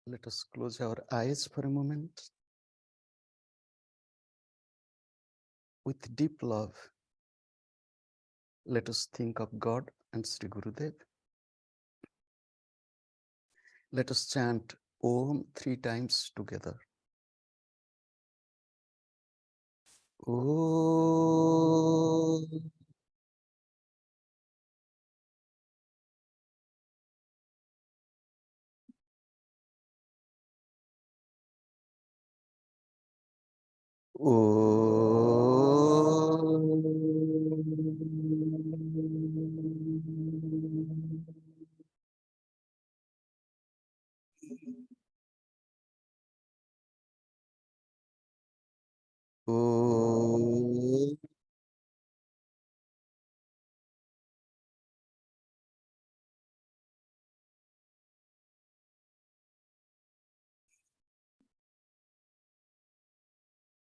Let us close our eyes for a moment. With deep love, let us think of God and Shri Gurudev. Let us chant Om 3 times together. Om. Om.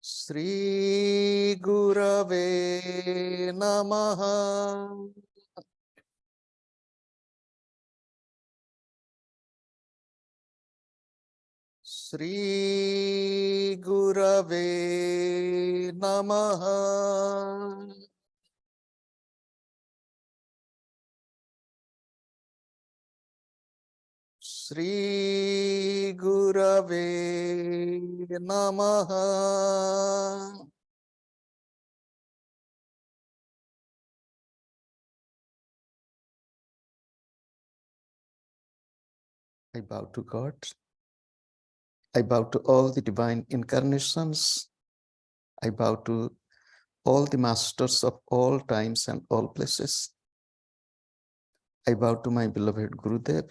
Shri Gurave Namaha. Shri Gurave Namaha. Shri Gurave Namaha. I bow to God. I bow to all the divine incarnations. I bow to all the masters of all times and all places. I bow to my beloved Gurudev.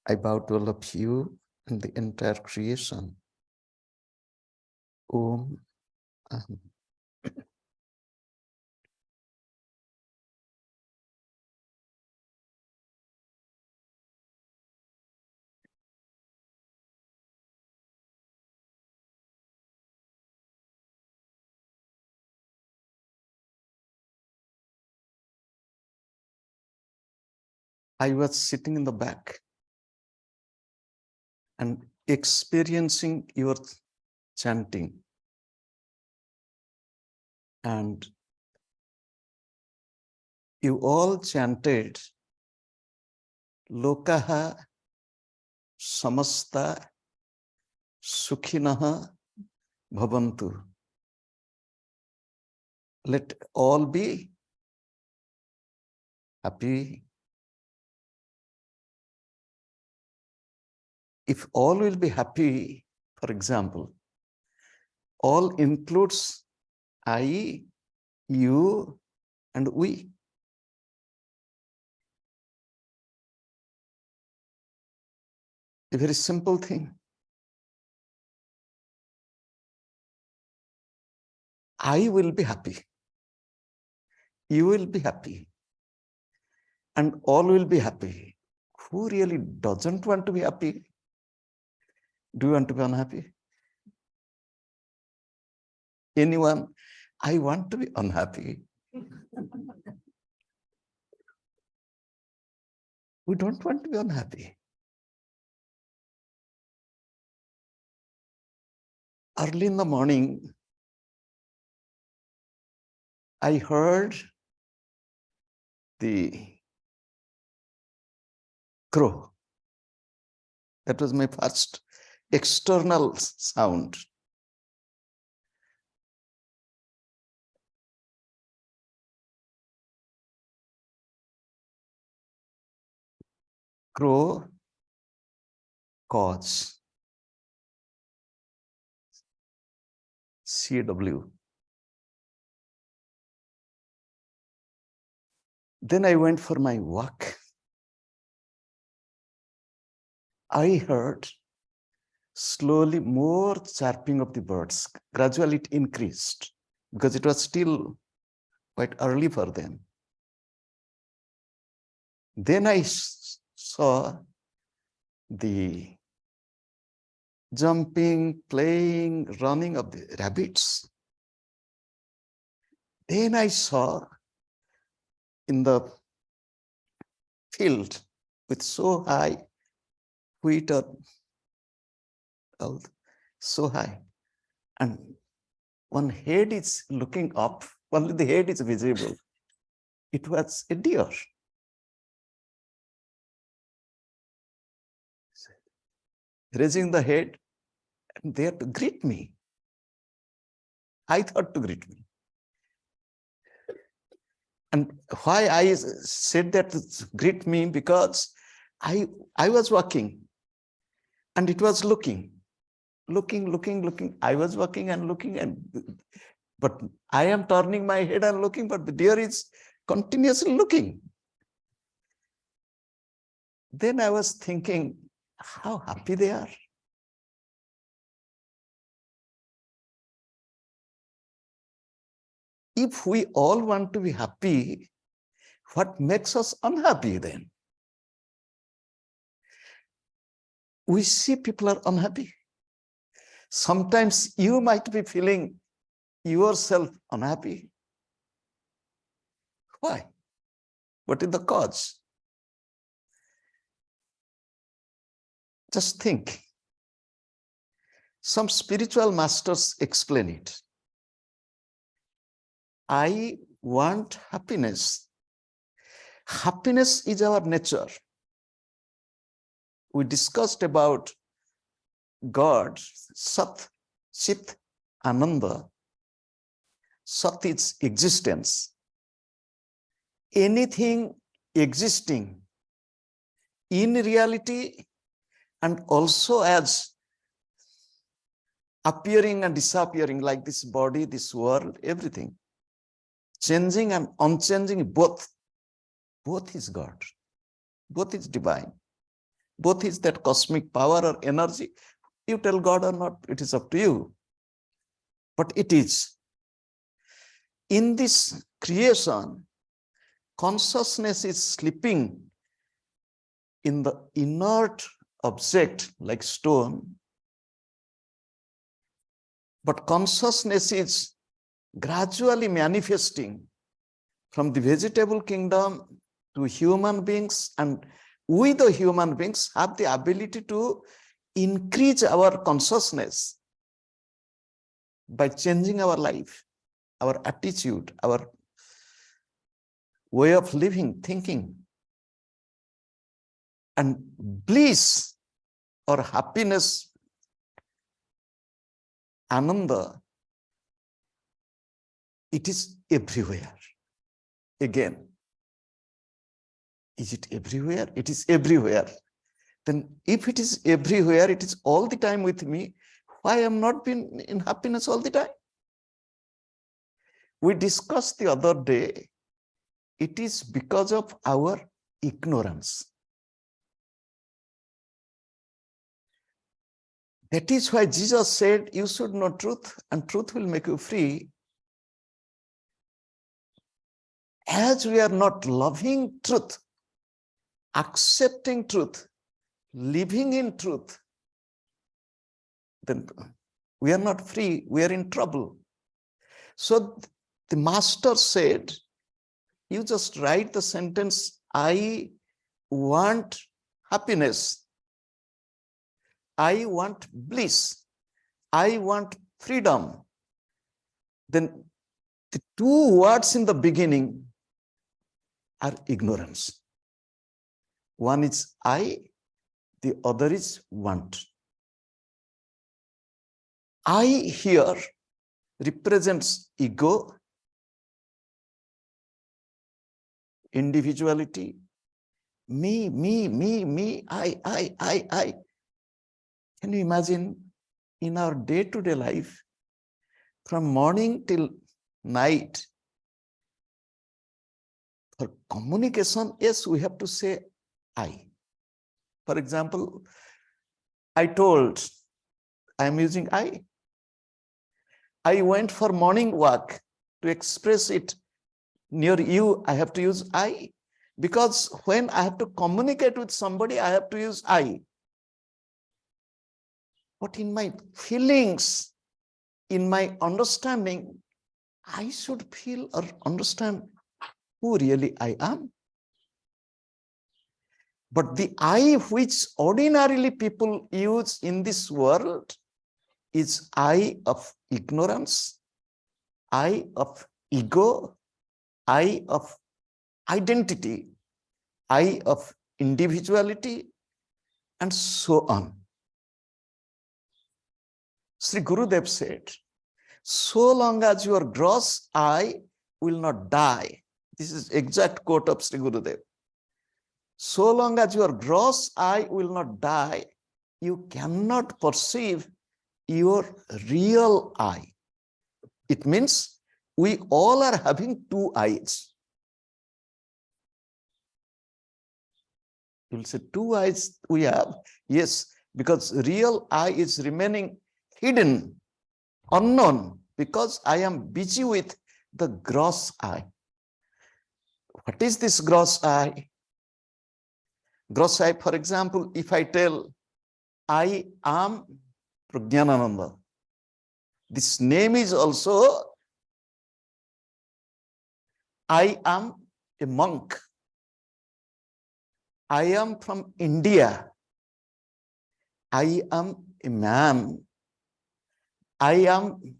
I bow to all of you and the entire creation. Om. Aham. I was sitting in the back and experiencing your chanting. And you all chanted Lokaha Samasta Sukhinaha Bhavantu. Let all be happy. If all will be happy, for example, all includes I, you, and we. A very simple thing. I will be happy. You will be happy. And all will be happy. Who really doesn't want to be happy? Do you want to be unhappy? Anyone? I want to be unhappy. We don't want to be unhappy. Early in the morning, I heard the crow. That was my first external sound. Crow cause. CW. Then I went for my walk. I heard slowly more chirping of the birds. Gradually it increased because it was still quite early for them. Then I saw the jumping, playing, running of the rabbits. Then I saw in the field with so high wheat or so high. And one head is looking up, only the head is visible. It was a deer. Raising the head, and there to greet me. I thought to greet me. And why I said that to greet me, because I was walking and it was looking. I was walking and looking, but I am turning my head and looking, but the deer is continuously looking. Then I was thinking, how happy they are. If we all want to be happy, what makes us unhappy then? We see people are unhappy. Sometimes you might be feeling yourself unhappy. Why? What is the cause? Just think. Some spiritual masters explain it. I want happiness. Happiness is our nature. We discussed about God, Sat, Chit, Ananda. Sat is existence. Anything existing in reality and also as appearing and disappearing, like this body, this world, everything. Changing and unchanging, both is God. Both is divine. Both is that cosmic power or energy. You tell God or not, it is up to you. But it is. In this creation, consciousness is sleeping in the inert object like stone. But consciousness is gradually manifesting from the vegetable kingdom to human beings, and we the human beings have the ability to increase our consciousness by changing our life, our attitude, our way of living, thinking. And bliss or happiness, Ananda, it is everywhere. Again, is it everywhere? It is everywhere. Then if it is everywhere, it is all the time with me, why am I not been in happiness all the time? We discussed the other day, it is because of our ignorance. That is why Jesus said, you should know truth and truth will make you free. As we are not loving truth, accepting truth, living in truth, then we are not free, we are in trouble. So the master said, you just write the sentence, I want happiness, I want bliss, I want freedom. Then the two words in the beginning are ignorance. One is I, the other is want. I here represents ego, individuality, me, I. Can you imagine in our day-to-day life, from morning till night, for communication, yes, we have to say I. For example, I told, I am using I. I went for morning walk. To express it near you, I have to use I. Because when I have to communicate with somebody, I have to use I. But in my feelings, in my understanding, I should feel or understand who really I am. But the I which ordinarily people use in this world is I of ignorance, I of ego, I of identity, I of individuality, and so on. Sri Gurudev said, so long as your gross I will not die. This is exact quote of Sri Gurudev. So long as your gross I will not die, you cannot perceive your real I. It means we all are having two eyes. You'll say, two eyes we have. Yes, because real I is remaining hidden, unknown, because I am busy with the gross I. What is this gross I? Gross I, for example, if I tell, I am Prajnanananda, this name is also, I am a monk. I am from India. I am a man. I am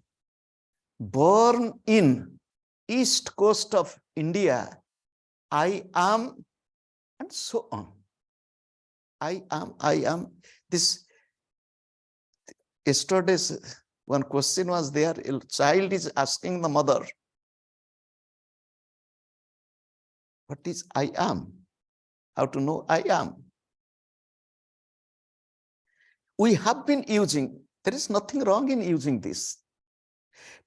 born in east coast of India. I am, and so on. I am. This, yesterday's one question was there, a child is asking the mother, what is I am? How to know I am? We have been using, there is nothing wrong in using this,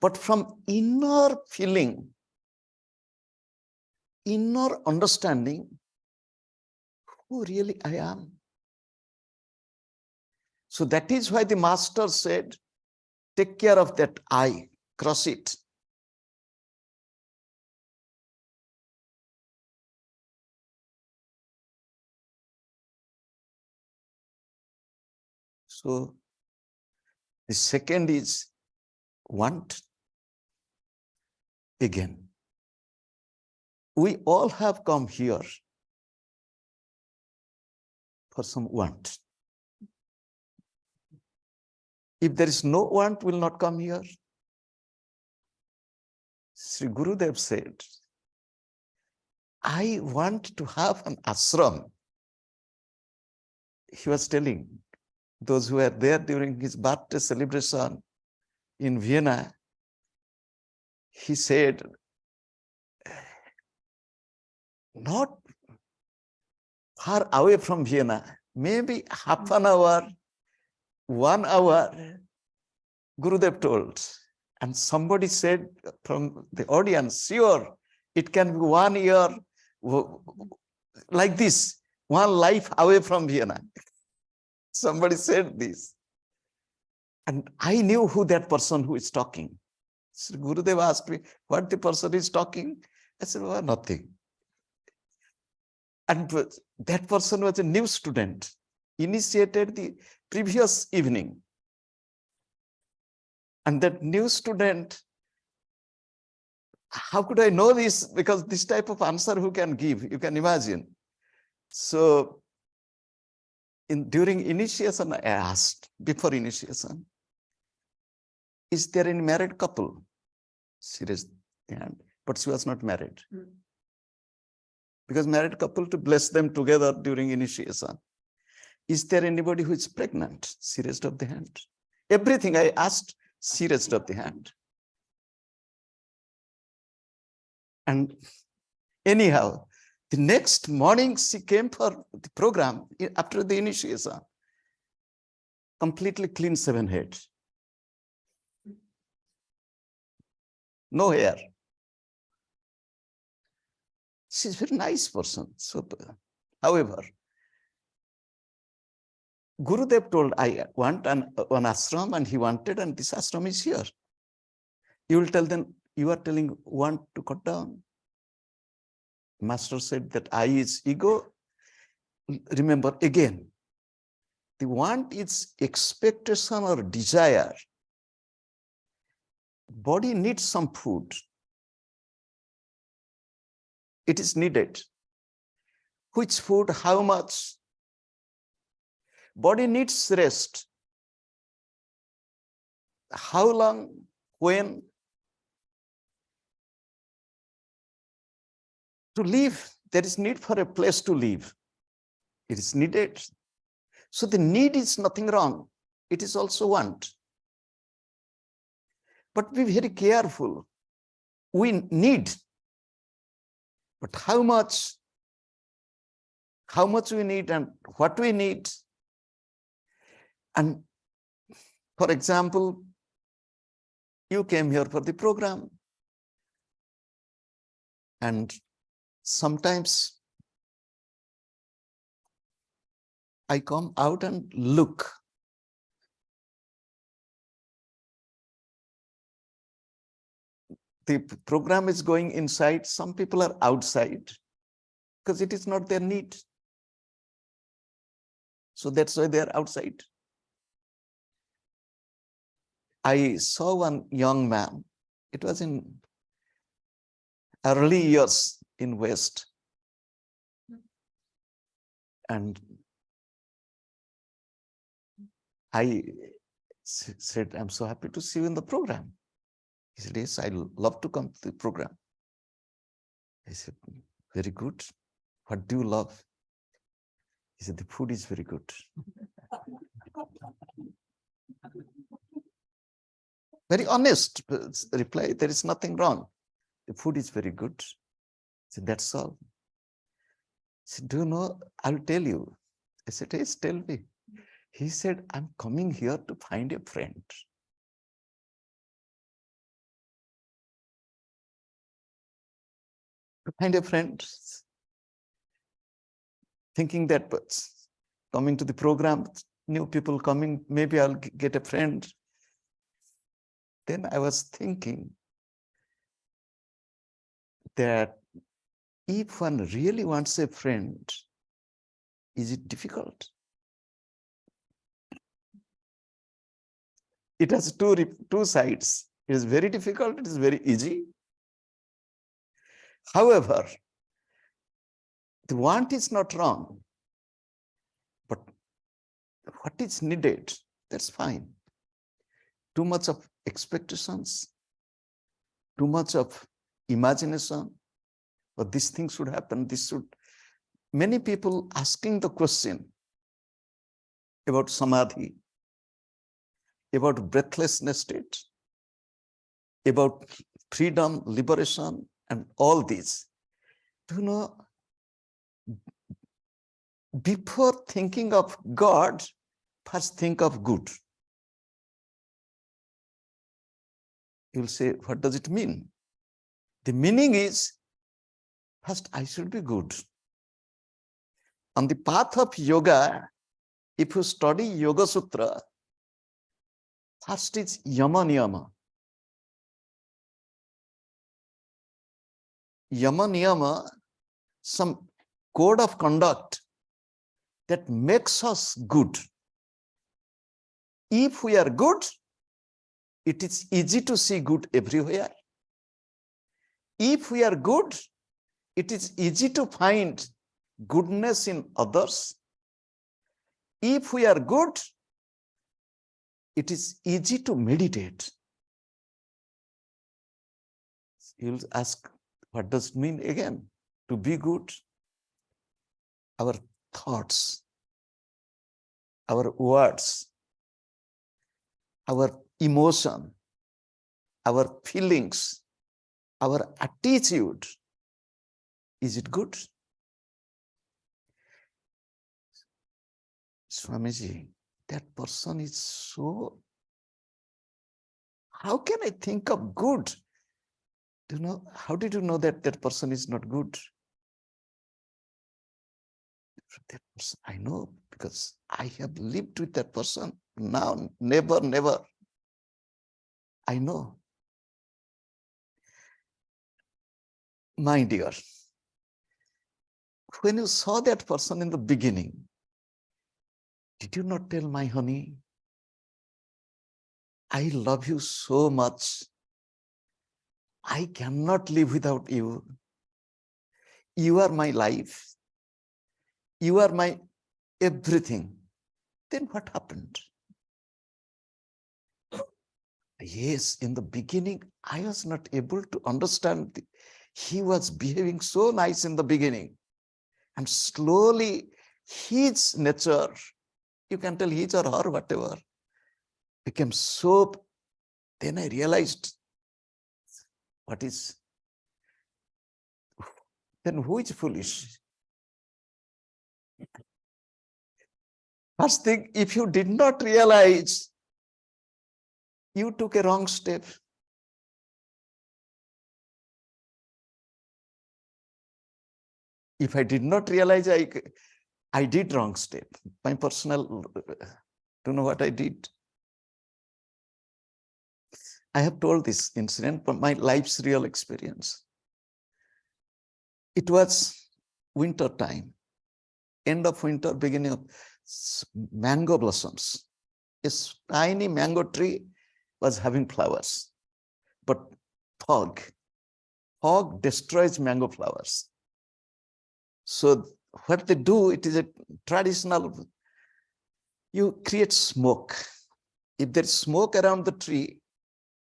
but from inner feeling, inner understanding, who really I am. So that is why the master said, take care of that I, cross it. So the second is want. Again, we all have come here for some want. If there is no want, will not come here. Shri Gurudev said, I want to have an ashram. He was telling those who were there during his birthday celebration in Vienna, he said, not far away from Vienna, maybe half an hour, 1 hour, Gurudev told. And somebody said from the audience, sure, it can be 1 year like this, one life away from Vienna. Somebody said this. And I knew who that person who is talking. So Gurudev asked me, what the person is talking? I said, well, nothing. And that person was a new student, initiated the previous evening. And that new student, how could I know this? Because this type of answer who can give, you can imagine. So during initiation, I asked, before initiation, is there any married couple? She raised the hand, but she was not married. Because married couple to bless them together during initiation. Is there anybody who is pregnant? She raised up the hand. Everything I asked, she raised up the hand. And anyhow, the next morning she came for the program after the initiation. Completely clean shaven head. No hair. She's a very nice person. So, however, Gurudev told, I want an ashram, and he wanted, and this ashram is here. You will tell them, you are telling want to cut down. Master said that I is ego. Remember again, the want is expectation or desire. Body needs some food. It is needed. which food, how much. Body needs rest. How long, when. To live, there is need for a place to live. It is needed. So the need is nothing wrong. It is also want. But be very careful. We need. But how much we need and what we need. And for example, you came here for the program. And sometimes I come out and look. The program is going inside. Some people are outside because it is not their need. So that's why they're outside. I saw one young man. It was in early years in West. And I said, I'm so happy to see you in the program. He said, yes, I love to come to the program. I said, very good. What do you love? He said, the food is very good. Very honest reply. There is nothing wrong. The food is very good. I said, that's all. He said, do you know, I'll tell you. I said, yes, tell me. He said, I'm coming here to find a friend. To find a friend. Thinking that coming to the program, new people coming, maybe I'll get a friend. Then I was thinking that if one really wants a friend, is it difficult? It has two sides. It is very difficult, it is very easy. However, the want is not wrong, but what is needed, that's fine. Too much of expectations, too much of imagination, but this thing should happen, this should. Many people asking the question about samadhi, about breathlessness state, about freedom, liberation, and all these. Do you know, before thinking of God, first think of good. You'll say, what does it mean? The meaning is, first I should be good. On the path of yoga, if you study Yoga Sutra, first is Yama Niyama. Yama Niyama, some code of conduct that makes us good. If we are good, it is easy to see good everywhere. If we are good, it is easy to find goodness in others. If we are good, it is easy to meditate. You'll ask, what does it mean again? To be good? Our thoughts, our words, our emotion, our feelings, our attitude, is it good? Swamiji, that person is so, how can I think of good? Do you know, how did you know that that person is not good? That person, I know, because I have lived with that person. Now, never, never. I know. My dear, when you saw that person in the beginning, did you not tell my honey, I love you so much. I cannot live without you. You are my life. you are my everything. Then what happened? Yes, in the beginning, I was not able to understand. He was behaving so nice in the beginning. And slowly, his nature, you can tell his or her, whatever, became so. Then I realized, then who is foolish? First thing, if you did not realize, you took a wrong step. If I did not realize, I did wrong step. My personal, don't know what I did. I have told this incident from my life's real experience. It was winter time, end of winter, beginning of mango blossoms. A tiny mango tree was having flowers, but fog destroys mango flowers. So what they do, it is a traditional, you create smoke. If there's smoke around the tree,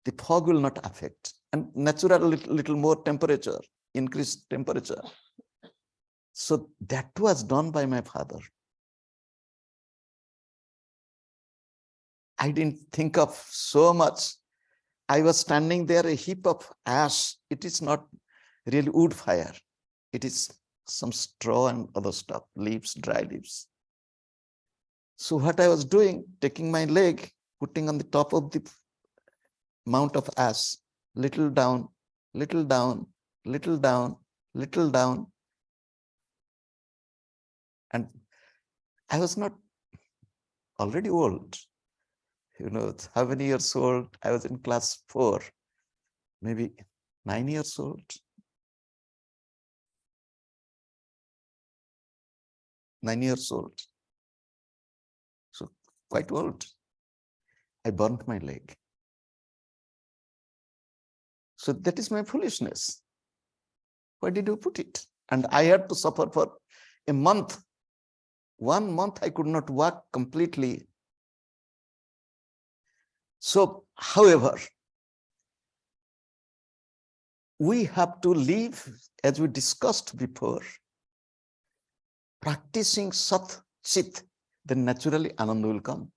the fog will not affect. And natural little more temperature, increased temperature. So that was done by my father. I didn't think of so much. I was standing there, a heap of ash. It is not really wood fire. It is some straw and other stuff, leaves, dry leaves. So what I was doing, taking my leg, putting on the top of the mount of ash, little down, little down, little down, little down. And I was not already old. You know, how many years old? I was in class 4, maybe 9 years old. 9 years old. So quite old. I burnt my leg. So that is my foolishness. Why did you put it? And I had to suffer for a month. 1 month I could not walk completely. So, however, we have to live, as we discussed before, practicing Sat Chit, then naturally Ananda will come.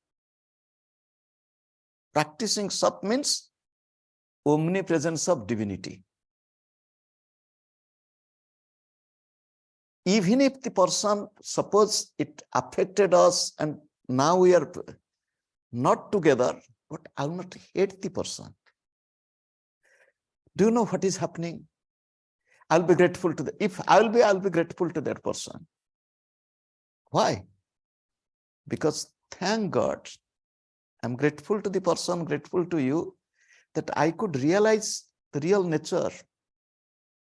Practicing Sat means omnipresence of divinity. Even if the person, suppose it affected us and now we are not together, but I will not hate the person. Do you know what is happening? I'll be grateful to I'll be grateful to that person. Why? Because thank God, I'm grateful to the person, grateful to you, that I could realize the real nature,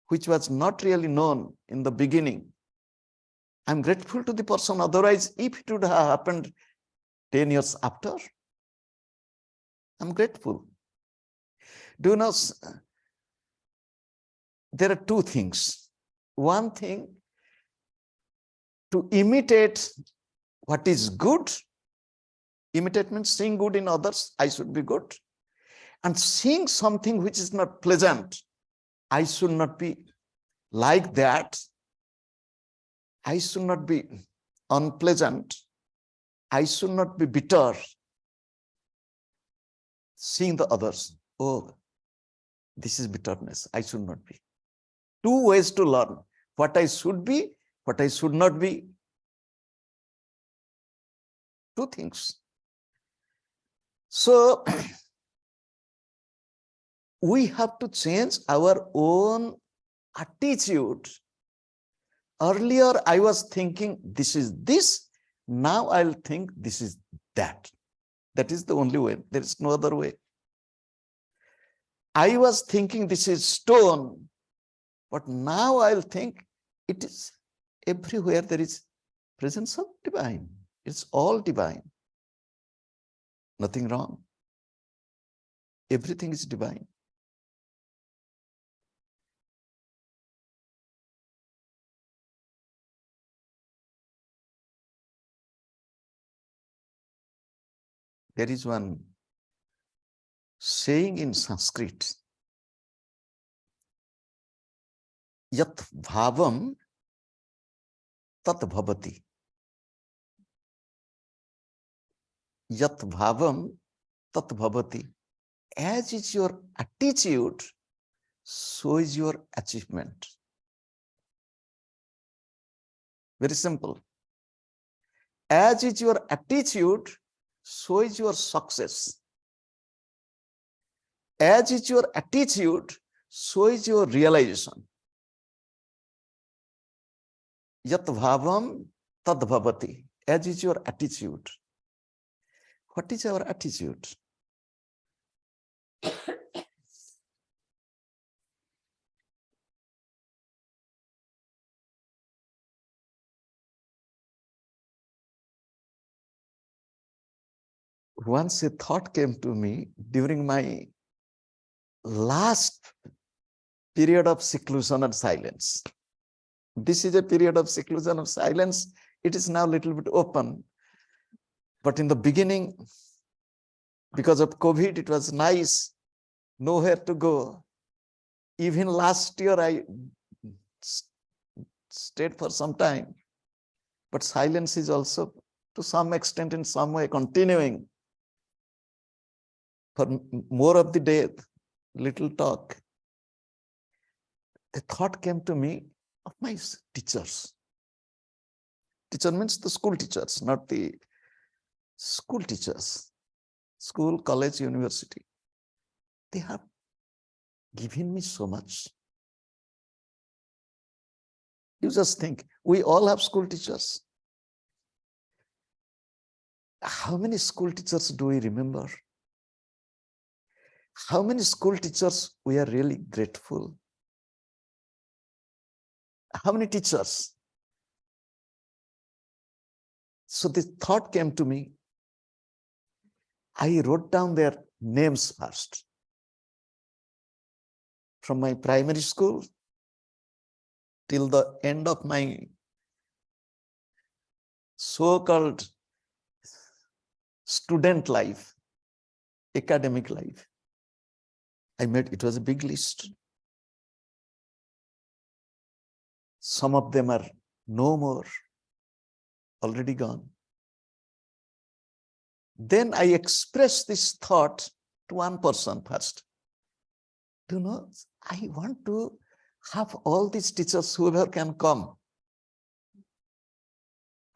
which was not really known in the beginning. I'm grateful to the person. Otherwise, if it would have happened 10 years after, I'm grateful. Do you know, there are two things. One thing, to imitate what is good. Imitate means seeing good in others, I should be good. And seeing something which is not pleasant, I should not be like that. I should not be unpleasant. I should not be bitter. Seeing the others, oh, this is bitterness, I should not be. Two ways to learn, what I should be, what I should not be. Two things. So, we have to change our own attitude. Earlier, I was thinking this is this. Now I'll think this is that. That is the only way. There is no other way. I was thinking this is stone, but now I'll think it is everywhere. There is presence of divine. It's all divine. Nothing wrong. Everything is divine. There is one saying in Sanskrit, Yat bhavam tat bhavati. Yat bhavam tat bhavati. As is your attitude, so is your achievement. Very simple. As is your attitude, so is your success. As is your attitude, so is your realization. Yat bhavam tad bhavati. As is your attitude. What is our attitude? Once a thought came to me during my last period of seclusion and silence. This is a period of seclusion of silence. It is now a little bit open. But in the beginning, because of COVID, it was nice, nowhere to go. Even last year, I stayed for some time. But silence is also, to some extent, in some way, continuing. For more of the day, little talk. A thought came to me of my teachers. Teacher means the school teachers, not the school teachers. School, college, university. They have given me so much. You just think, we all have school teachers. How many school teachers do we remember? How many school teachers we are really grateful? How many teachers? So this thought came to me. I wrote down their names first. From my primary school till the end of my so-called student life, academic life. It was a big list. Some of them are no more, already gone. Then I expressed this thought to one person first. Do you know, I want to have all these teachers, whoever can come,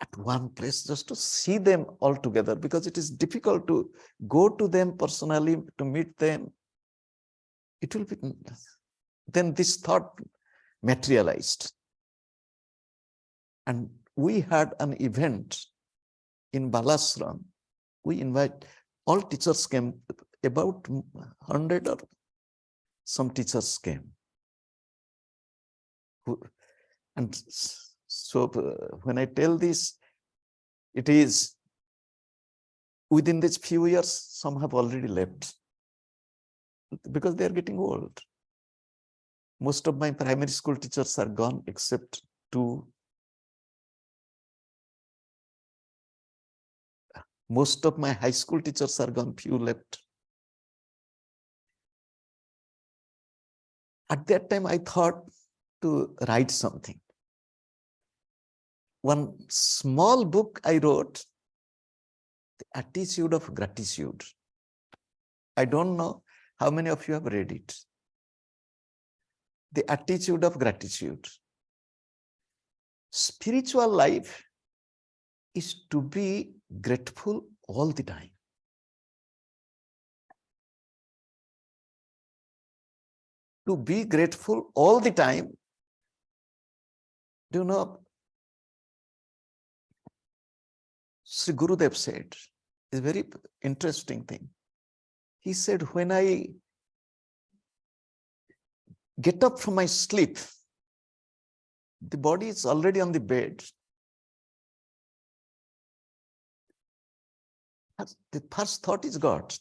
at one place just to see them all together, because it is difficult to go to them personally, to meet them. It will be. Then this thought materialized. And we had an event in Balashram. We invite, all teachers came, about 100 or some teachers came. And so when I tell this, it is within these few years, some have already left because they are getting old. Most of my primary school teachers are gone except 2. Most of my high school teachers are gone, few left. At that time, I thought to write something. One small book I wrote, The Attitude of Gratitude. I don't know how many of you have read it. The Attitude of Gratitude. Spiritual life is to be grateful all the time. To be grateful all the time. Do you know, Shri Gurudev said, is a very interesting thing. He said, when I get up from my sleep, the body is already on the bed. The first thought is God.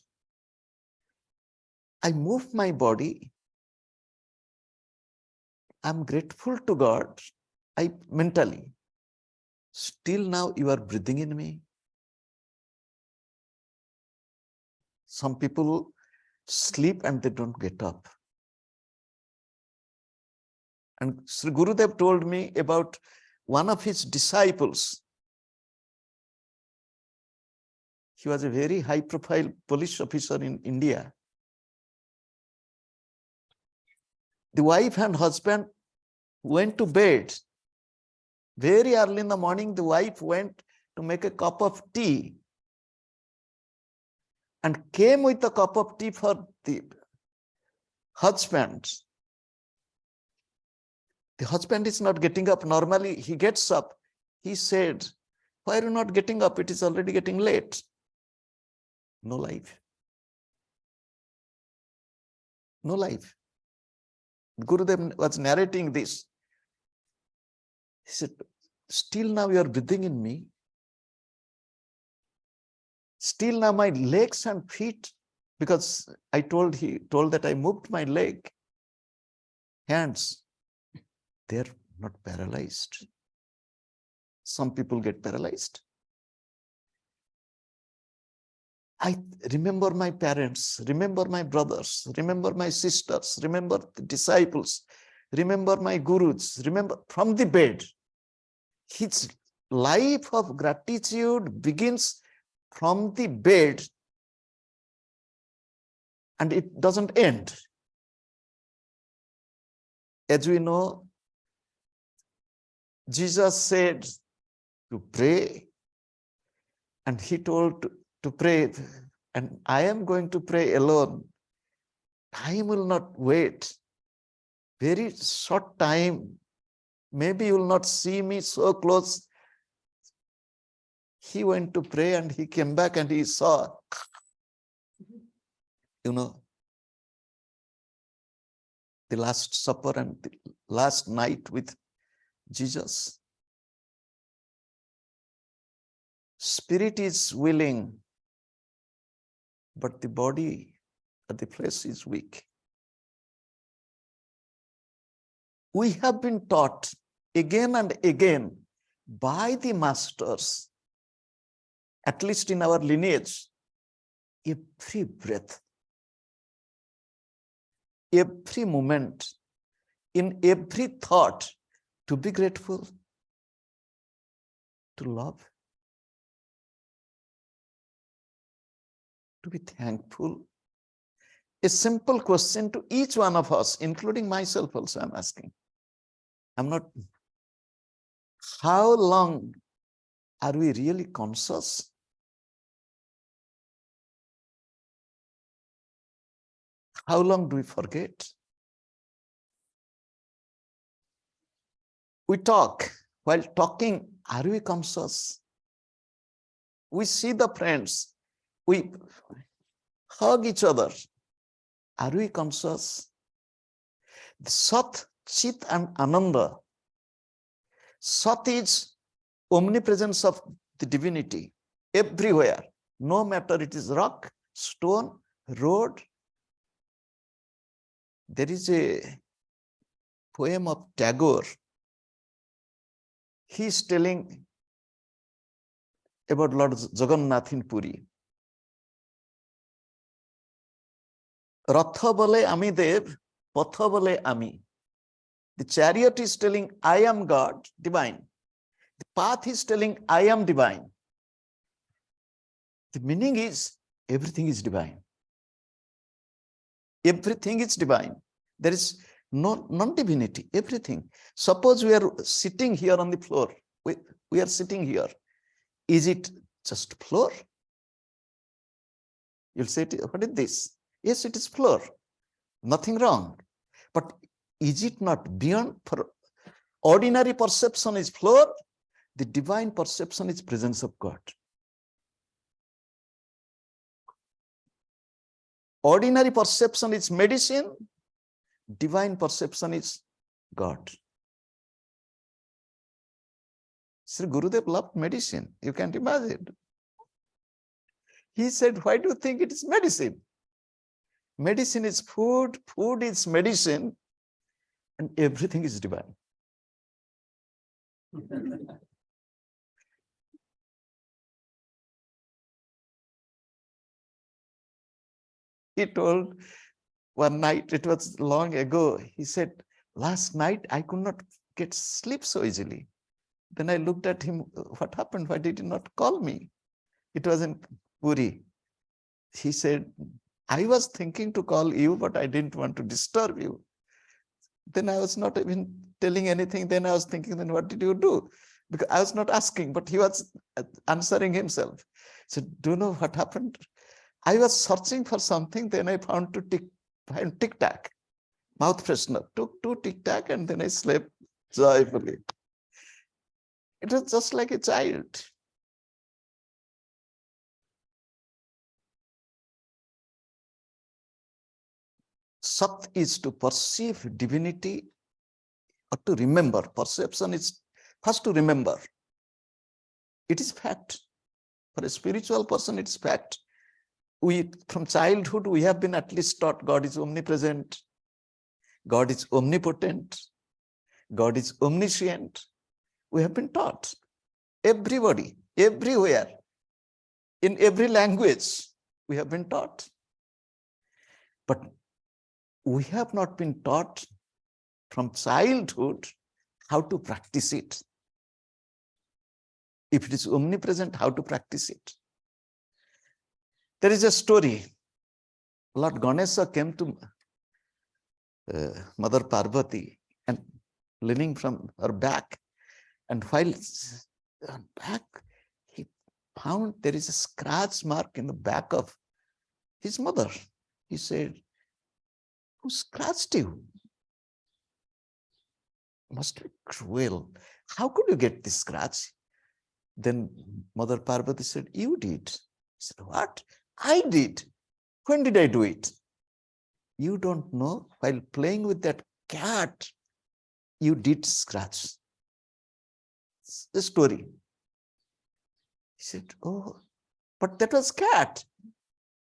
I move my body. I'm grateful to God. I mentally, still now you are breathing in me. Some people sleep and they don't get up. And Shri Gurudev told me about one of his disciples. He was a very high-profile police officer in India. The wife and husband went to bed. Very early in the morning, the wife went to make a cup of tea and came with a cup of tea for the husband. The husband is not getting up. Normally, he gets up. He said, "Why are you not getting up? It is already getting late." No life. No life. Gurudev was narrating this. He said, "Still now you are breathing in me. Still now my legs and feet," because he told that I moved my leg, hands, they're not paralyzed. Some people get paralyzed. I remember my parents, remember my brothers, remember my sisters, remember the disciples, remember my gurus, remember from the bed. His life of gratitude begins from the bed and it doesn't end. As we know, Jesus said to pray, and he told to pray, and I am going to pray alone. Time will not wait. Very short time. Maybe you will not see me so close. He went to pray and he came back and he saw, the Last Supper and the last night with Jesus. Spirit is willing, but the body or the flesh is weak. We have been taught again and again by the masters, at least in our lineage, every breath, every moment, in every thought, to be grateful, to love, to be thankful. A simple question to each one of us, including myself also, I'm asking. How long are we really conscious? How long do we forget? We talk. While talking, are we conscious? We see the friends. We hug each other. Are we conscious? The Sat, Chit and Ananda. Sat is omnipresence of the divinity everywhere, no matter it is rock, stone, road. There is a poem of Tagore. He is telling about Lord Jagannath in Puri. Ratha bole ami dev, patha bole ami. The chariot is telling, I am God, divine. The path is telling, I am divine. The meaning is, everything is divine. Everything is divine. There is no non-divinity, everything. Suppose we are sitting here on the floor. We are sitting here. Is it just floor? You'll say, what is this? Yes, it is floor. Nothing wrong. But is it not beyond? For ordinary perception is floor. The divine perception is presence of God. Ordinary perception is medicine. Divine perception is God. Sri Gurudev loved medicine. You can't imagine. He said, why do you think it is medicine? Medicine is food, food is medicine, and everything is divine. He told one night, it was long ago, he said, last night I could not get sleep so easily. Then I looked at him, what happened? Why did he not call me? It was in Puri. He said, I was thinking to call you, but I didn't want to disturb you. Then I was not even telling anything. Then I was thinking, then what did you do? Because I was not asking, but he was answering himself. So do you know what happened? I was searching for something. Then I found Tic Tac, mouth freshener. Took 2 Tic Tac and then I slept joyfully. It was just like a child. Sat is to perceive divinity or to remember. Perception is first to remember. It is fact. For a spiritual person, it's fact. From childhood, we have been at least taught God is omnipresent, God is omnipotent, God is omniscient. We have been taught. Everybody, everywhere, in every language, we have been taught. But we have not been taught from childhood how to practice it. If it is omnipresent, how to practice it. There is a story. Lord Ganesha came to Mother Parvati and leaning from her back. And while back, he found there is a scratch mark in the back of his mother. He said, who scratched you? Must be cruel. How could you get this scratch? Then Mother Parvati said, you did. He said, what? I did. When did I do it? You don't know. While playing with that cat, you did scratch. It's the story. He said, oh, but that was cat.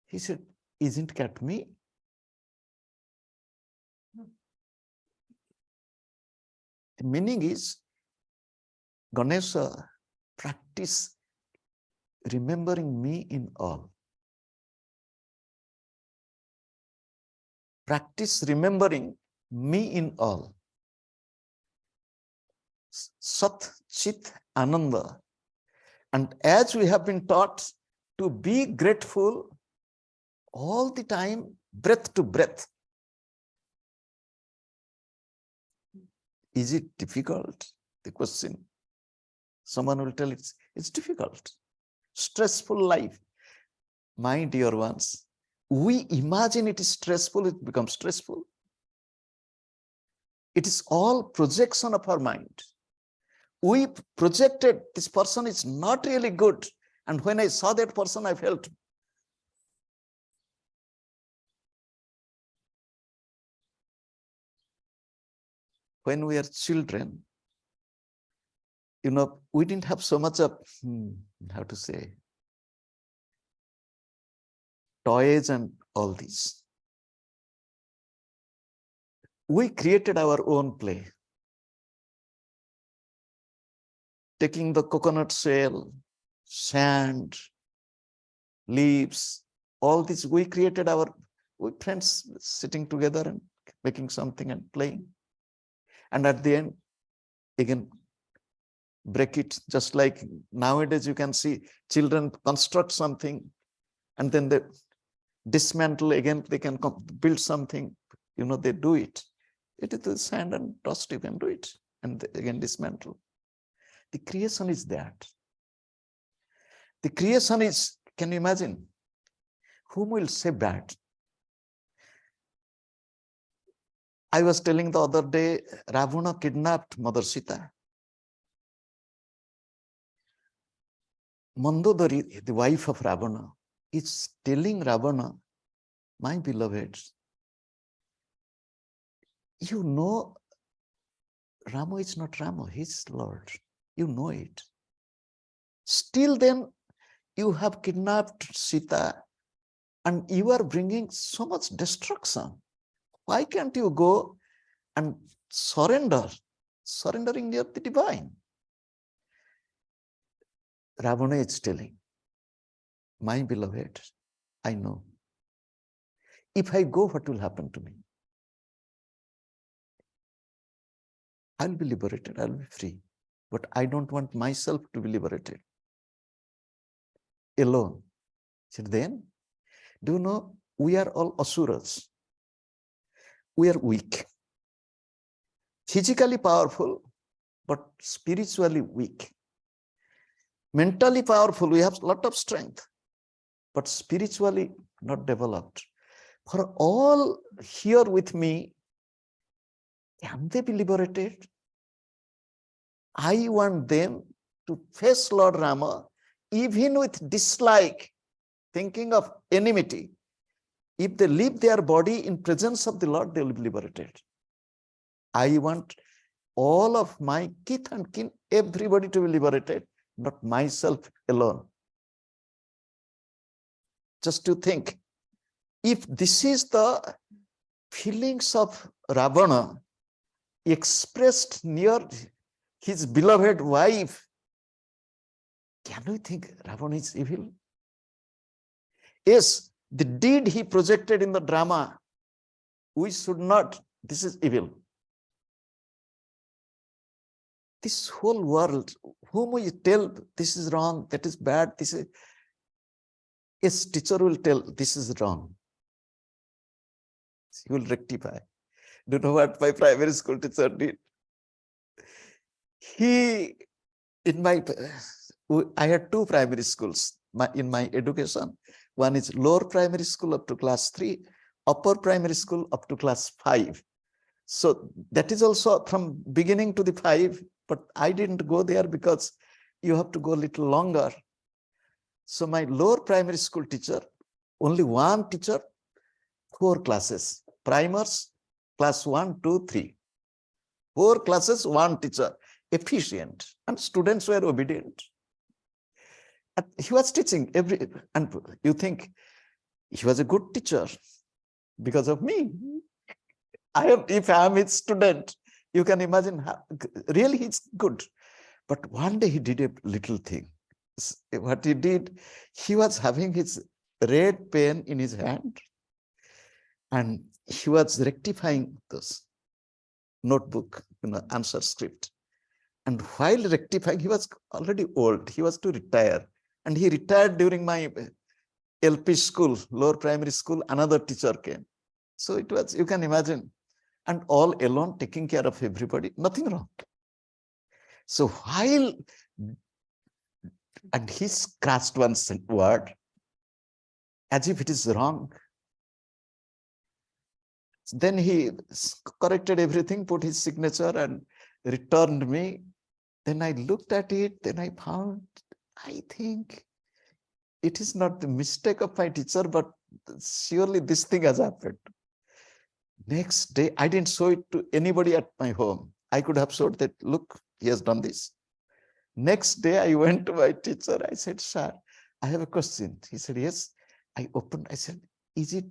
He said, isn't cat me? The meaning is, Ganesha, practice remembering me in all. Practice remembering me in all. Sat, Chit, Ananda. And as we have been taught to be grateful all the time, breath to breath. Is it difficult? The question. Someone will tell it's difficult. Stressful life. My dear ones, we imagine it is stressful, it becomes stressful. It is all projection of our mind. We projected this person is not really good. And when I saw that person, I felt. When we are children, we didn't have so much of, how to say, toys and all these. We created our own play. Taking the coconut shell, sand, leaves, all this, we created with friends sitting together and making something and playing. And at the end, again, break it. Just like nowadays, you can see children construct something and then they dismantle again, they can build something, they do it. It is the sand and dust, you can do it. And again, dismantle. The creation is that. The creation is, can you imagine? Whom will say that? I was telling the other day, Ravana kidnapped Mother Sita. Mandodari, the wife of Ravana, is telling Ravana, my beloved, Rama is not Rama, he's Lord. You know it. Still then, you have kidnapped Sita and you are bringing so much destruction. Why can't you go and surrendering near the divine? Ravana is telling, my beloved, I know. If I go, what will happen to me? I'll be liberated, I'll be free. But I don't want myself to be liberated alone. So then, do you know, we are all asuras. We are weak. Physically powerful, but spiritually weak. Mentally powerful, we have a lot of strength, but spiritually not developed. For all here with me, can they be liberated? I want them to face Lord Rama, even with dislike, thinking of enmity. If they leave their body in presence of the Lord, they will be liberated. I want all of my kith and kin, everybody to be liberated, not myself alone. Just to think, if this is the feelings of Ravana expressed near his beloved wife, can we think Ravana is evil? Yes, the deed he projected in the drama, we should not, this is evil. This whole world, whom we tell this is wrong, that is bad, this is, yes, teacher will tell this is wrong. He will rectify. Do you know what my primary school teacher did? He, I had two primary schools in my education. One is lower primary school up to class 3, upper primary school up to class 5. So that is also from beginning to the 5, but I didn't go there because you have to go a little longer. So my lower primary school teacher, only one teacher, 4 classes, primers, class 1, 2, 3. 4 classes, 1 teacher, efficient, and students were obedient. And he was teaching and you think he was a good teacher because of me. If I am his student, you can imagine how, really he's good. But one day he did a little thing. What he did, he was having his red pen in his hand and he was rectifying this notebook, answer script. And while rectifying, he was already old. He was to retire. And he retired during my LP school, lower primary school, another teacher came. So it was, you can imagine, and all alone taking care of everybody, nothing wrong. So while, and he scratched one word as if it is wrong. Then he corrected everything, put his signature and returned me. Then I looked at it, then I found, I think it is not the mistake of my teacher, but surely this thing has happened. Next day, I didn't show it to anybody at my home. I could have showed that, look, he has done this. Next day, I went to my teacher. I said, sir, I have a question. He said, yes. I opened, I said, is it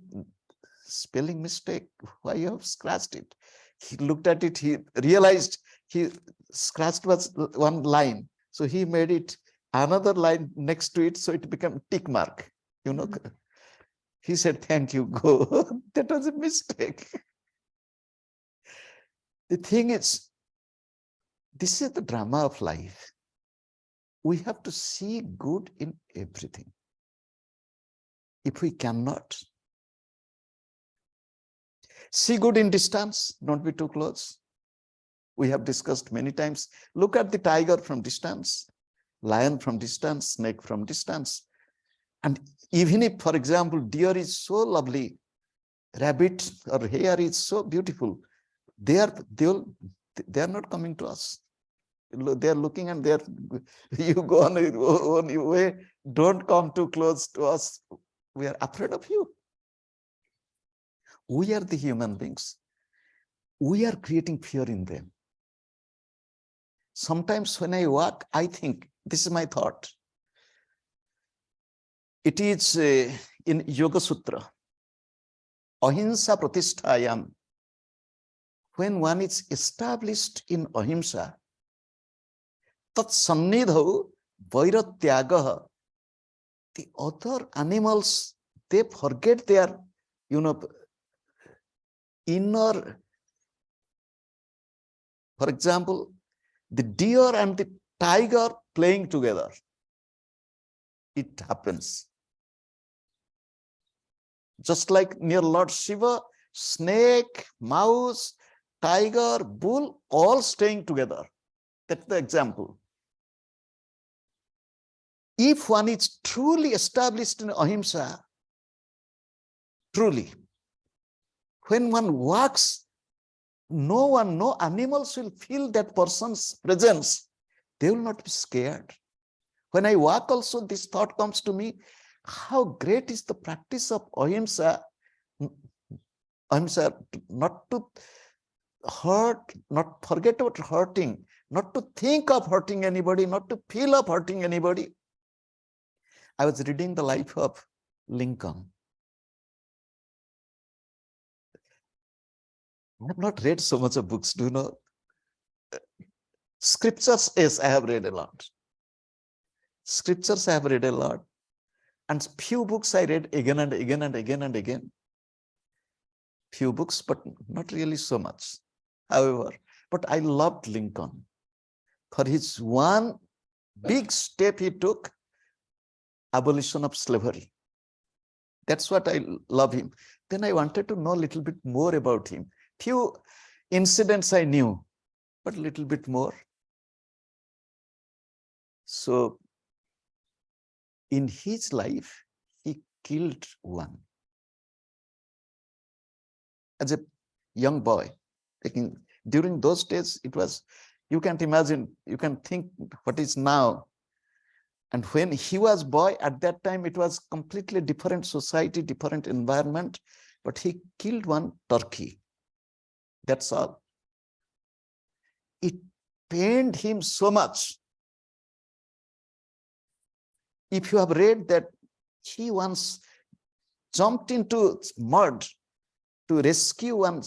spelling mistake? Why you have scratched it? He looked at it. He realized he scratched was one line. So he made it another line next to it. So it became tick mark, He said, thank you, go. That was a mistake. The thing is, this is the drama of life. We have to see good in everything. If we cannot, see good in distance, don't be too close. We have discussed many times. Look at the tiger from distance, lion from distance, snake from distance. And even if, for example, deer is so lovely, rabbit or hare is so beautiful, they are not coming to us. They are looking and you go on your way, don't come too close to us. We are afraid of you. We are the human beings. We are creating fear in them. Sometimes when I walk, I think, this is my thought. It is in Yoga Sutra, Ahimsa Pratisthayam. When one is established in Ahimsa, tat sannidhau vairatyagaha, the other animals, they forget their inner, for example, the deer and the tiger playing together. It happens. Just like near Lord Shiva, snake, mouse, tiger, bull, all staying together. That's the example. If one is truly established in ahimsa, truly, when one walks, no animals will feel that person's presence. They will not be scared. When I walk also, this thought comes to me, how great is the practice of ahimsa. Ahimsa, not to hurt, not forget about hurting, not to think of hurting anybody, not to feel of hurting anybody. I was reading the life of Lincoln. I have not read so much of books, do you know? Scriptures, yes, I have read a lot. Scriptures I have read a lot. And few books I read again and again and again and again. Few books, but not really so much. However, but I loved Lincoln for his one big step he took, abolition of slavery. That's what I love him. Then I wanted to know a little bit more about him. Few incidents I knew, but a little bit more. So in his life, he killed one. As a young boy, during those days, it was, you can't imagine, you can think what is now. And when he was boy, at that time, it was completely different society, different environment, but he killed one turkey. That's all. It pained him so much. If you have read that he once jumped into mud to rescue one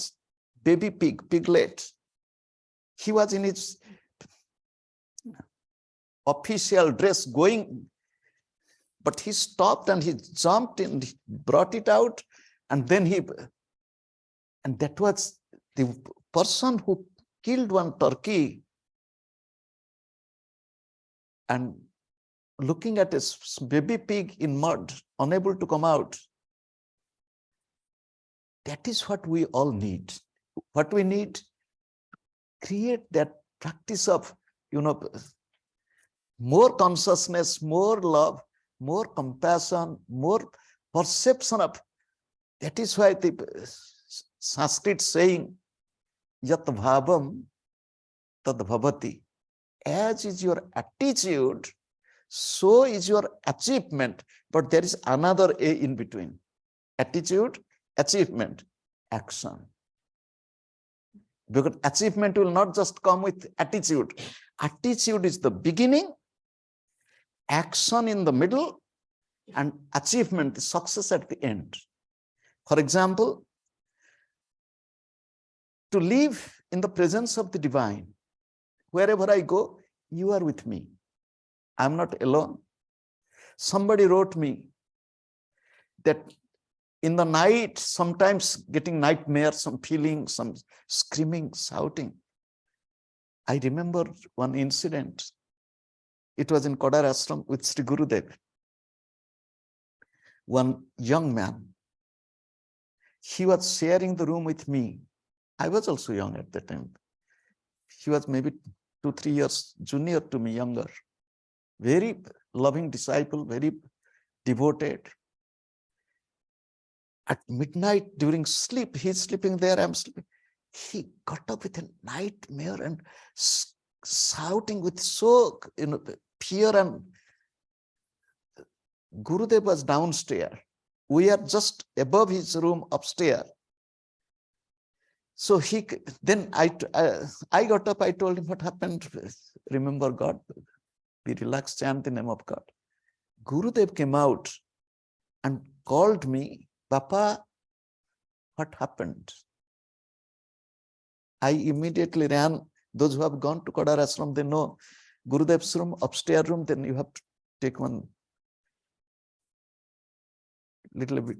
baby piglet. He was in his official dress going, but he stopped and he jumped in, brought it out, and then and that was the person who killed one turkey and looking at his baby pig in mud, unable to come out. That is what we all need. What we need, create that practice of, more consciousness, more love, more compassion, more perception of. That is why the Sanskrit saying, Yat bhavam tad bhavati. As is your attitude, so is your achievement. But there is another A in between. Attitude, achievement, action. Because achievement will not just come with attitude. Attitude is the beginning, action in the middle, and achievement, the success at the end. For example, to live in the presence of the divine. Wherever I go, you are with me. I'm not alone. Somebody wrote me that in the night, sometimes getting nightmares, some feeling, some screaming, shouting. I remember one incident. It was in Tattendorf Ashram with Shri Gurudev. One young man, he was sharing the room with me. I was also young at that time. He was maybe 2-3 years junior to me, younger. Very loving disciple, very devoted. At midnight during sleep, he's sleeping there, I'm sleeping. He got up with a nightmare and shouting with so fear, and Gurudev was downstairs. We are just above his room upstairs. So then I got up, I told him what happened. Remember God, be relaxed, chant the name of God. Gurudev came out and called me, Papa, what happened? I immediately ran. Those who have gone to Tattendorf Ashram, they know Gurudev's room, upstairs room, then you have to take one little bit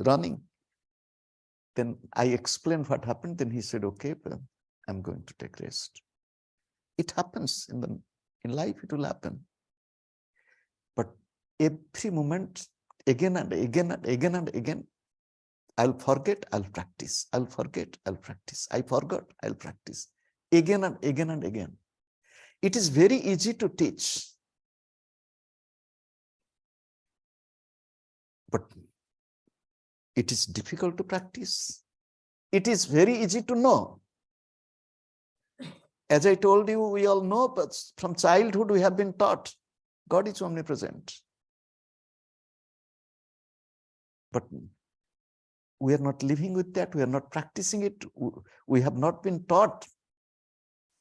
running. Then I explained what happened. Then he said, okay, I'm going to take rest. It happens in life, it will happen. But every moment, again and again and again and again, I'll forget, I'll practice. I'll forget, I'll practice. I forgot, I'll practice. Again and again and again. It is very easy to teach. But it is difficult to practice. It is very easy to know. As I told you, we all know, but from childhood we have been taught God is omnipresent. But we are not living with that. We are not practicing it. We have not been taught.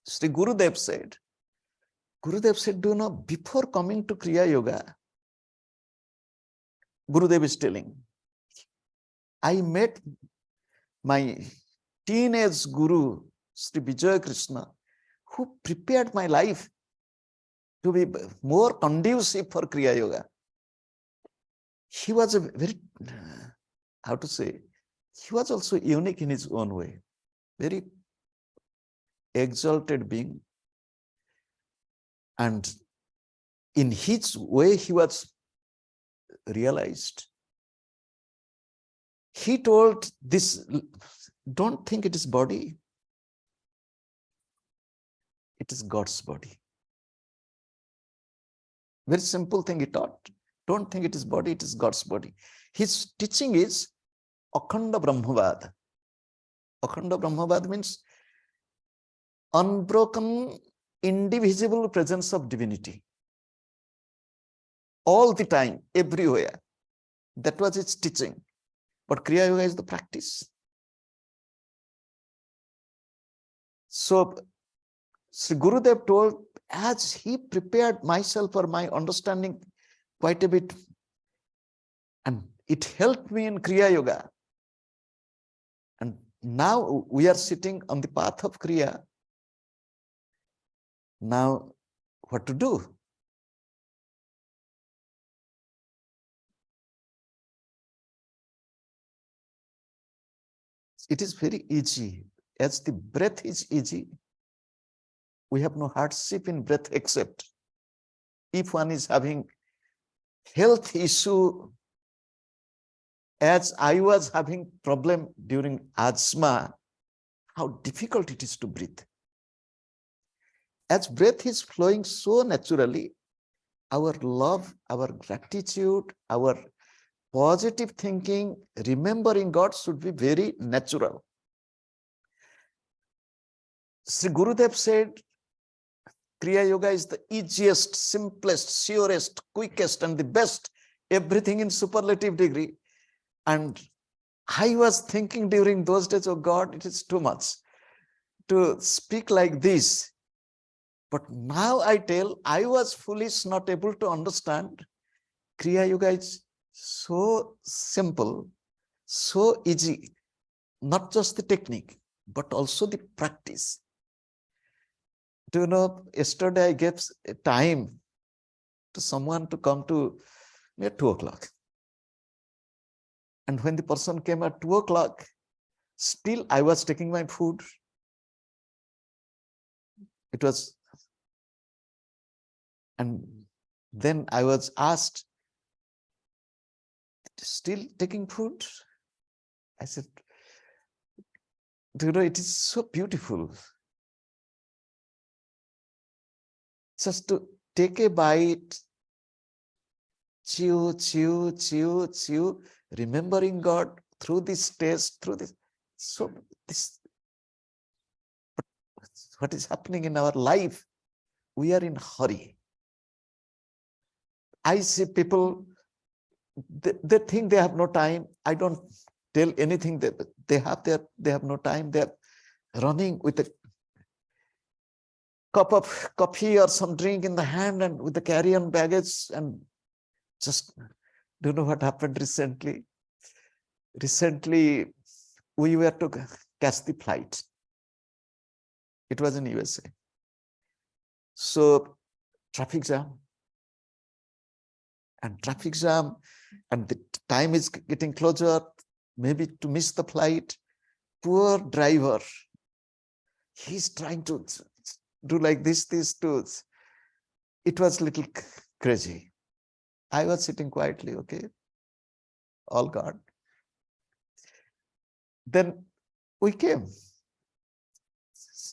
Shri Gurudev said, do you know, before coming to Kriya Yoga, Gurudev is telling, I met my teenage guru, Shri Vijaya Krishna, who prepared my life to be more conducive for Kriya Yoga. He was a very, how to say, he was also unique in his own way, very exalted being. And in his way, he was realized. He told this, don't think it is body. It is God's body. Very simple thing he taught. Don't think it is body, it is God's body. His teaching is Akhanda Brahmavad. Akhanda Brahmavad means unbroken, indivisible presence of divinity. All the time, everywhere. That was his teaching. But Kriya Yoga is the practice. So, Sri Gurudev told, as he prepared myself for my understanding quite a bit, and it helped me in Kriya Yoga. And now we are sitting on the path of Kriya. Now, what to do? It is very easy. As the breath is easy, we have no hardship in breath except if one is having health issue. As I was having problem during asthma, how difficult it is to breathe. As breath is flowing so naturally, our love, our gratitude, our positive thinking, remembering God should be very natural. Sri Gurudev said, Kriya Yoga is the easiest, simplest, surest, quickest, and the best. Everything in superlative degree. And I was thinking during those days, oh God, it is too much to speak like this. But now I tell, I was foolish, not able to understand. Kriya Yoga is so simple, so easy. Not just the technique, but also the practice. Do you know, yesterday I gave a time to someone to come to me at 2 o'clock. And when the person came at 2 o'clock, still I was taking my food. It was, and then I was asked, still taking food? I said, do you know, it is so beautiful. Just to take a bite, chew, chew, chew, chew, remembering God through this taste, through this. So this, what is happening in our life? We are in hurry. I see people, they think they have no time. I don't tell anything that they have no time. They're running with a cup of coffee or some drink in the hand and with the carry-on baggage, and just, do you know what happened recently? Recently, we were to catch the flight. It was in USA. So, traffic jam. And traffic jam, and the time is getting closer, maybe to miss the flight. poor driver, he's trying to do like this too. It was a little crazy. I was sitting quietly, okay, all God. Then we came.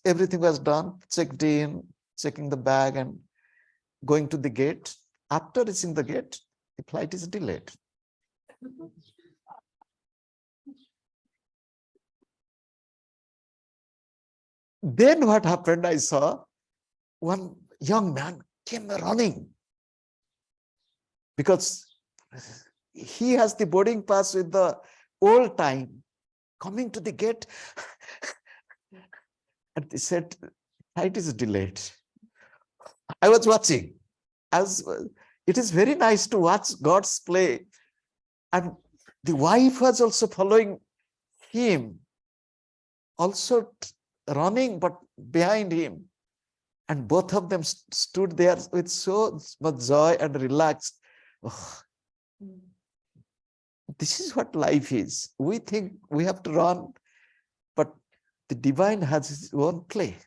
Everything was done, checked in, checking the bag and going to the gate. After reaching the gate, the flight is delayed. Then what happened, I saw one young man came running because he has the boarding pass with the old time. Coming to the gate, and they said, flight is delayed. I was watching. It is very nice to watch God's play. And the wife was also following him, also running, but behind him. And both of them stood there with so much joy and relaxed. Oh, this is what life is. We think we have to run, but the divine has his own play.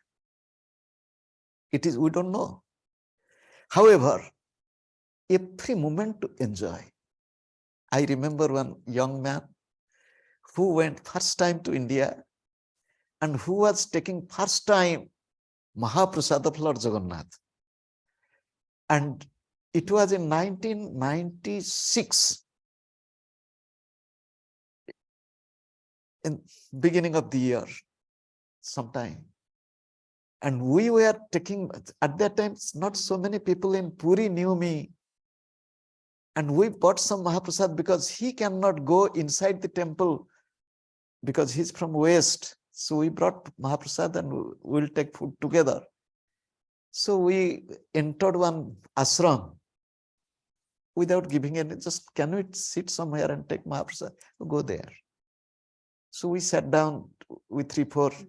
It is, we don't know. However, every moment to enjoy. I remember one young man who went first time to India and who was taking first time Mahaprasad of Lord Jagannath. And it was in 1996, in beginning of the year, sometime. And we were taking, at that time, not so many people in Puri knew me. And we bought some Mahaprasad because he cannot go inside the temple because he's from West. So we brought Mahaprasad and we'll take food together. So we entered one ashram without giving any, just can we sit somewhere and take Mahaprasad? Go there. So we sat down with 3-4,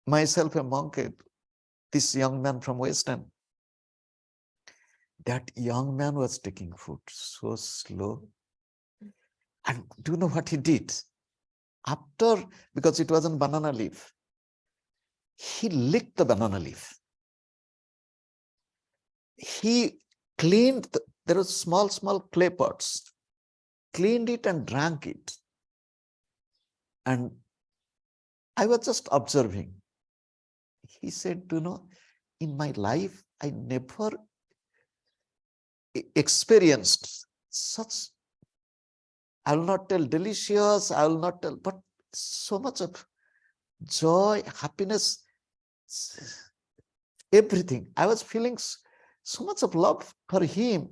myself a monk, this young man from West End. That young man was taking food so slow. And do you know what he did? After, because it was on banana leaf, he licked the banana leaf. He cleaned, there were small clay pots, cleaned it and drank it. And I was just observing. He said, you know, in my life, I never experienced such, I will not tell delicious, I will not tell, but so much of joy, happiness, everything. I was feeling so much of love for him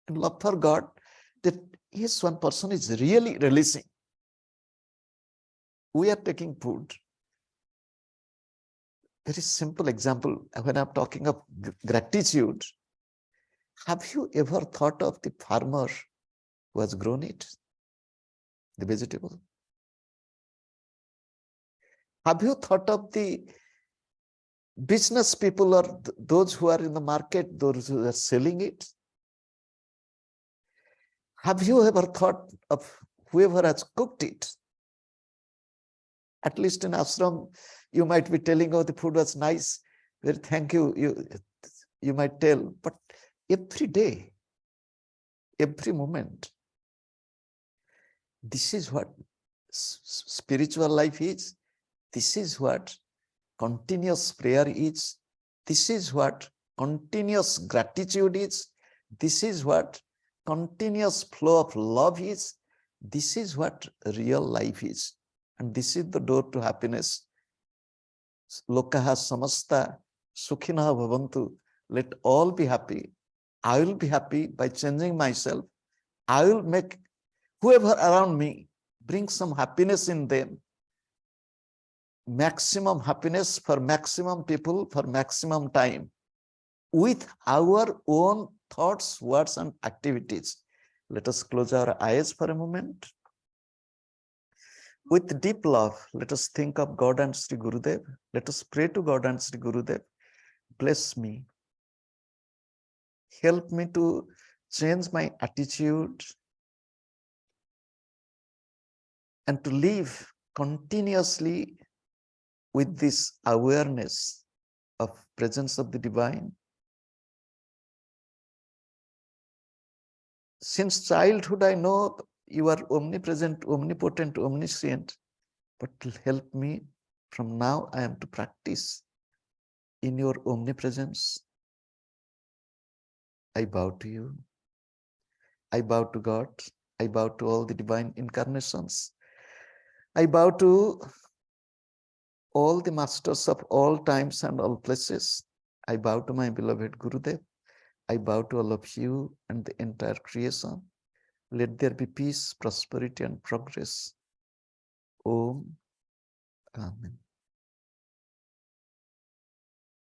and love for God that yes, one person is really releasing. We are taking food. Very simple example. When I'm talking of gratitude, have you ever thought of the farmer who has grown it, the vegetable? Have you thought of the business people or those who are in the market, those who are selling it? Have you ever thought of whoever has cooked it? At least in ashram, you might be telling, oh, the food was nice. Very thank you. You might tell, but every day, every moment, this is what spiritual life is. This is what continuous prayer is. This is what continuous gratitude is. This is what continuous flow of love is. This is what real life is. And this is the door to happiness. Lokaha samasta sukhina bhavantu. Let all be happy. I will be happy by changing myself. I will make whoever around me bring some happiness in them. Maximum happiness for maximum people for maximum time with our own thoughts, words, and activities. Let us close our eyes for a moment. With deep love, let us think of God and Shri Gurudev. Let us pray to God and Shri Gurudev. Bless me. Help me to change my attitude and to live continuously with this awareness of presence of the divine. Since childhood, I know you are omnipresent, omnipotent, omniscient, but help me from now I am to practice in your omnipresence. I bow to you. I bow to God. I bow to all the divine incarnations. I bow to all the masters of all times and all places. I bow to my beloved Gurudev. I bow to all of you and the entire creation. Let there be peace, prosperity, and progress. Om. Amen.